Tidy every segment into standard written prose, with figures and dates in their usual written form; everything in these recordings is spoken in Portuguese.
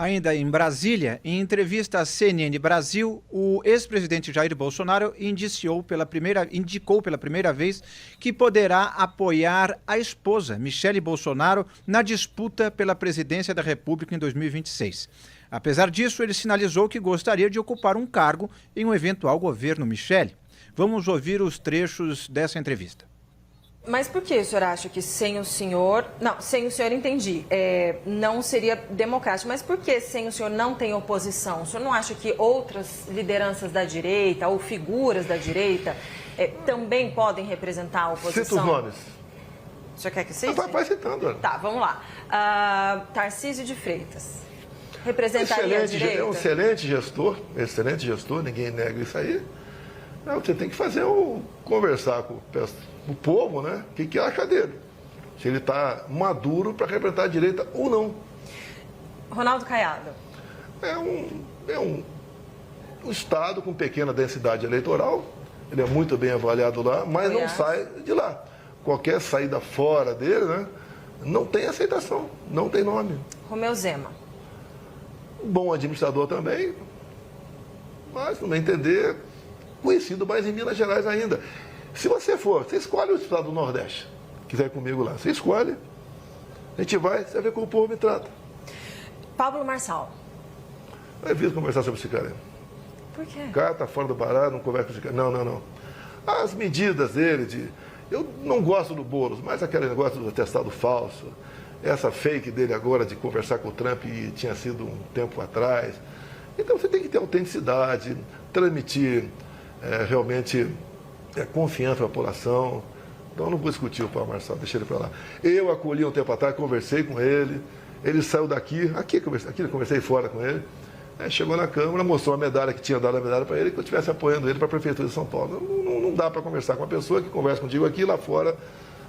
Ainda em Brasília, em entrevista à CNN Brasil, o ex-presidente Jair Bolsonaro indicou pela primeira vez que poderá apoiar a esposa, Michele Bolsonaro, na disputa pela presidência da República em 2026. Apesar disso, ele sinalizou que gostaria de ocupar um cargo em um eventual governo Michele. Vamos ouvir os trechos dessa entrevista. Mas por que o senhor acha que sem o senhor... Não, sem o senhor entendi, não seria democrático. Mas por que sem o senhor não tem oposição? O senhor não acha que outras lideranças da direita ou figuras da direita também podem representar a oposição? Cita os nomes. O senhor quer que cite? Vai citando. Tá, vamos lá. Tarcísio de Freitas. Representaria a direita? É um excelente gestor, ninguém nega isso aí. Você tem que conversar com o povo, né? O que acha dele? Se ele está maduro para representar a direita ou não. Ronaldo Caiado. É um estado com pequena densidade eleitoral. Ele é muito bem avaliado lá, mas não sai de lá. Qualquer saída fora dele, né? Não tem aceitação, não tem nome. Romeu Zema. Bom administrador também, mas, no meu entender, conhecido mais em Minas Gerais ainda. Se você escolhe o estado do Nordeste, quiser ir comigo lá, você escolhe, a gente vai, você vai ver como o povo me trata. Pablo Marçal. Eu evito conversar sobre esse cara. Por quê? O cara tá fora do baralho, não conversa com esse cara. Não. As medidas dele, eu não gosto do Boulos, mas aquele negócio do atestado falso, essa fake dele agora de conversar com o Trump e tinha sido um tempo atrás. Então você tem que ter autenticidade, transmitir realmente confiança para a população. Então eu não vou discutir o Paulo Marçal, deixa ele para lá. Eu acolhi um tempo atrás, conversei com ele, ele saiu daqui eu conversei fora com ele, chegou na Câmara, mostrou a medalha, que tinha dado a medalha para ele, que eu estivesse apoiando ele para a Prefeitura de São Paulo. Não dá para conversar com uma pessoa que conversa contigo aqui, lá fora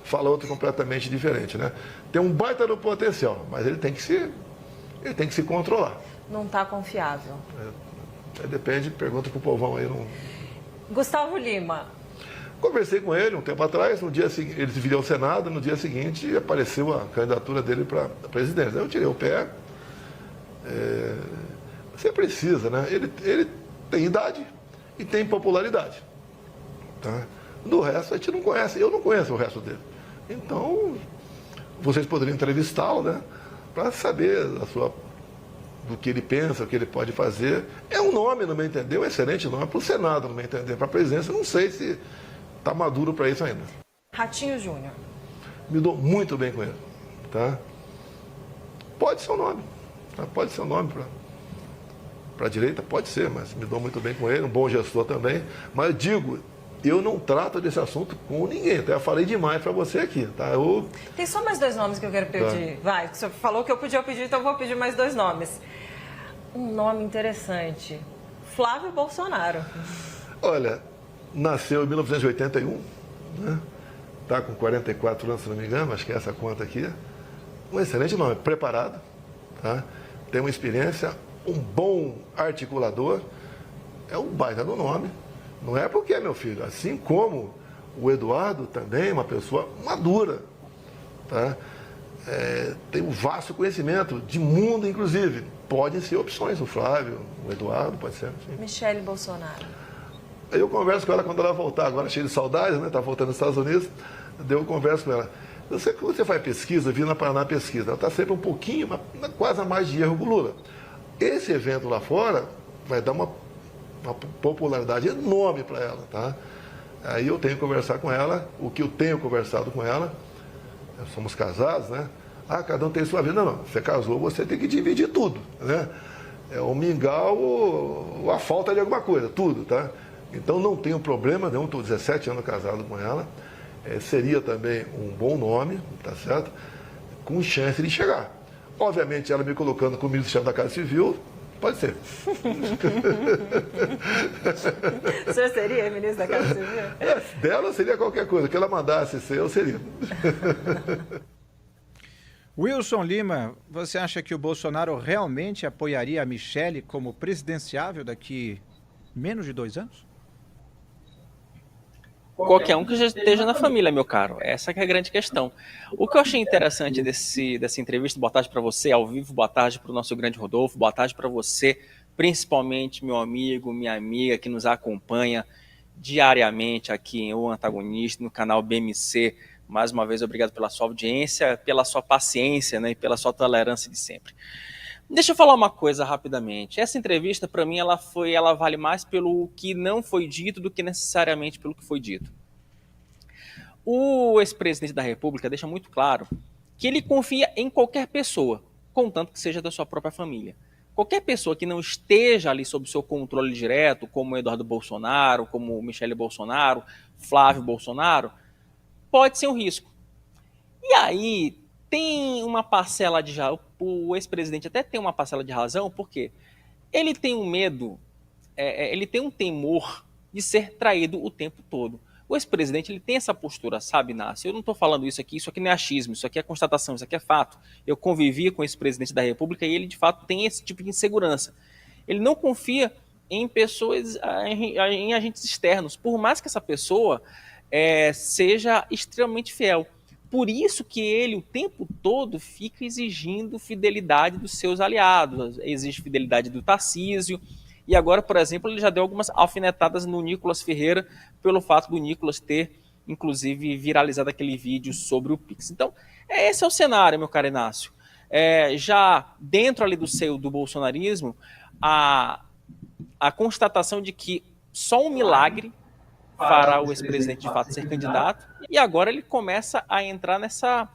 fala outra completamente diferente, né? Tem um baita no potencial, mas ele tem que se controlar. Não está confiável. Depende, pergunta para o povão aí. Gustavo Lima. Conversei com ele um tempo atrás, no dia seguinte, ele se viria ao Senado, no dia seguinte apareceu a candidatura dele para a presidência. Eu tirei o pé. Você precisa, né? Ele tem idade e tem popularidade. Tá? Do resto a gente não conhece, eu não conheço o resto dele. Então, vocês poderiam entrevistá-lo, né? Para saber do que ele pensa, o que ele pode fazer. É um nome, no meu entender, um excelente nome para o Senado, no meu entender. Para a presidência, não sei se está maduro para isso ainda. Ratinho Júnior. Me dou muito bem com ele. Tá? Pode ser um nome. Tá? Pode ser um nome para a direita, pode ser, mas me dou muito bem com ele, um bom gestor também. Mas eu digo, eu não trato desse assunto com ninguém. Até eu falei demais para você aqui. Tá? Tem só mais 2 nomes que eu quero pedir. Tá. Vai, o senhor falou que eu podia pedir, então eu vou pedir mais 2 nomes. Um nome interessante. Flávio Bolsonaro. Olha, nasceu em 1981, né? Está com 44 anos, se não me engano, acho que é essa conta aqui. Um excelente nome, preparado, tá? Tem uma experiência, um bom articulador, é um baita do nome. Não é porque é meu filho, assim como o Eduardo também é uma pessoa madura, tá? Tem um vasto conhecimento de mundo, inclusive. Podem ser opções, o Flávio, o Eduardo, pode ser. Sim. Michele Bolsonaro. Eu converso com ela quando ela voltar, agora cheia de saudades, né? Está voltando nos Estados Unidos, eu converso com ela. Eu sei que quando você faz pesquisa, eu vi na Paraná pesquisa, ela está sempre um pouquinho, quase a margem de erro com o Lula. Esse evento lá fora vai dar uma popularidade enorme para ela, tá? Aí eu tenho que conversar com ela, o que eu tenho conversado com ela, somos casados, né? Cada um tem sua vida. Não, você casou, você tem que dividir tudo, né? É o mingau ou a falta de alguma coisa, tudo, tá? Então não tenho problema nenhum, estou 17 anos casado com ela, seria também um bom nome, tá certo? Com chance de chegar. Obviamente ela me colocando como ministro-chefe da Casa Civil, pode ser. O senhor seria ministro da Casa Civil? Dela seria qualquer coisa, que ela mandasse ser, eu seria. Wilson Lima, você acha que o Bolsonaro realmente apoiaria a Michele como presidenciável daqui menos de 2 anos? qualquer um que já esteja na família, meu caro. Essa que é a grande questão. O que eu achei interessante dessa entrevista, boa tarde para você ao vivo, boa tarde para o nosso grande Rodolfo, boa tarde para você, principalmente meu amigo, minha amiga que nos acompanha diariamente aqui em O Antagonista, no canal BMC. Mais uma vez, obrigado pela sua audiência, pela sua paciência, né, e pela sua tolerância de sempre. Deixa eu falar uma coisa rapidamente. Essa entrevista, para mim, ela vale mais pelo que não foi dito do que necessariamente pelo que foi dito. O ex-presidente da República deixa muito claro que ele confia em qualquer pessoa, contanto que seja da sua própria família. Qualquer pessoa que não esteja ali sob seu controle direto, como Eduardo Bolsonaro, como Michele Bolsonaro, Flávio Bolsonaro, pode ser um risco. E aí tem uma parcela de... O ex-presidente até tem uma parcela de razão, porque ele tem um medo, ele tem um temor de ser traído o tempo todo. O ex-presidente ele tem essa postura, sabe, Inácio? Eu não estou falando isso aqui não é achismo, isso aqui é constatação, isso aqui é fato. Eu convivi com esse presidente da República e ele, de fato, tem esse tipo de insegurança. Ele não confia em pessoas, em agentes externos, por mais que essa pessoa seja extremamente fiel. Por isso que ele, o tempo todo, fica exigindo fidelidade dos seus aliados. Exige fidelidade do Tarcísio. E agora, por exemplo, ele já deu algumas alfinetadas no Nicolas Ferreira pelo fato do Nicolas ter, inclusive, viralizado aquele vídeo sobre o Pix. Então, esse é o cenário, meu caro Inácio. Já dentro ali do seio do bolsonarismo, a constatação de que só um milagre fará o ex-presidente de fato ser candidato, e agora ele começa a entrar nessa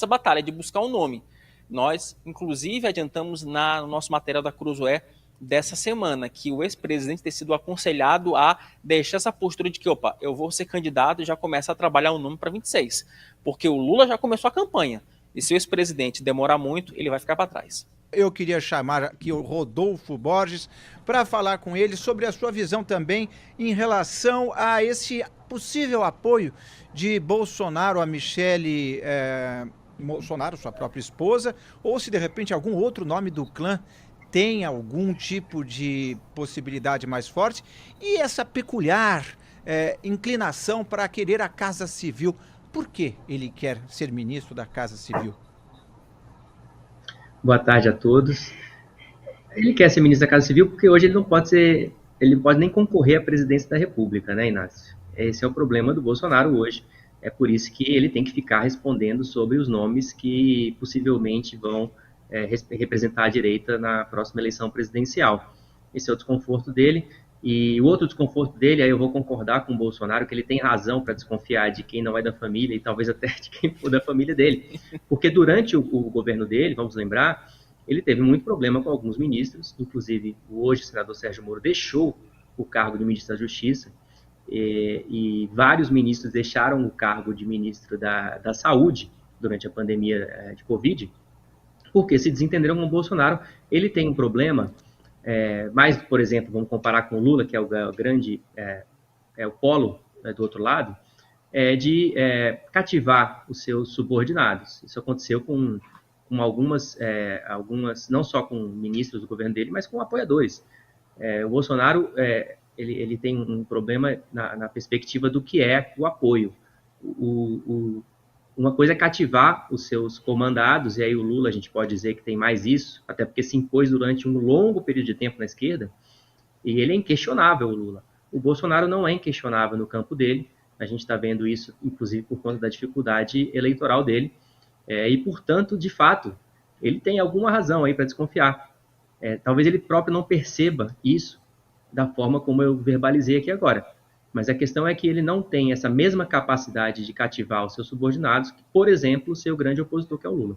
batalha de buscar um nome. Nós, inclusive, adiantamos no nosso material da Cruzoé dessa semana, que o ex-presidente tem sido aconselhado a deixar essa postura de que, opa, eu vou ser candidato e já começa a trabalhar um nome para 26, porque o Lula já começou a campanha, e se o ex-presidente demorar muito, ele vai ficar para trás. Eu queria chamar aqui o Rodolfo Borges para falar com ele sobre a sua visão também em relação a esse possível apoio de Bolsonaro a Michele Bolsonaro, sua própria esposa, ou se de repente algum outro nome do clã tem algum tipo de possibilidade mais forte, e essa peculiar inclinação para querer a Casa Civil. Por que ele quer ser ministro da Casa Civil? Boa tarde a todos. Ele quer ser ministro da Casa Civil porque hoje ele não pode nem concorrer à presidência da República, né, Inácio? Esse é o problema do Bolsonaro hoje. É por isso que ele tem que ficar respondendo sobre os nomes que possivelmente vão representar a direita na próxima eleição presidencial. Esse é o desconforto dele. E o outro desconforto dele, aí eu vou concordar com o Bolsonaro, que ele tem razão para desconfiar de quem não é da família e talvez até de quem for da família dele. Porque durante o governo dele, vamos lembrar, ele teve muito problema com alguns ministros, inclusive o hoje senador Sérgio Moro deixou o cargo de ministro da Justiça e vários ministros deixaram o cargo de ministro da Saúde durante a pandemia de Covid, porque se desentenderam com o Bolsonaro. Ele tem um problema... mas, por exemplo, vamos comparar com o Lula, que é o grande, o polo, né, do outro lado, de cativar os seus subordinados. Isso aconteceu com algumas, não só com ministros do governo dele, mas com apoiadores. O Bolsonaro, ele tem um problema na perspectiva do que é o apoio. Uma coisa é cativar os seus comandados, e aí o Lula a gente pode dizer que tem mais isso, até porque se impôs durante um longo período de tempo na esquerda, e ele é inquestionável, o Lula. O Bolsonaro não é inquestionável no campo dele, a gente está vendo isso, inclusive, por conta da dificuldade eleitoral dele, e, portanto, de fato, ele tem alguma razão aí para desconfiar. Talvez ele próprio não perceba isso da forma como eu verbalizei aqui agora. Mas a questão é que ele não tem essa mesma capacidade de cativar os seus subordinados que, por exemplo, o seu grande opositor, que é o Lula.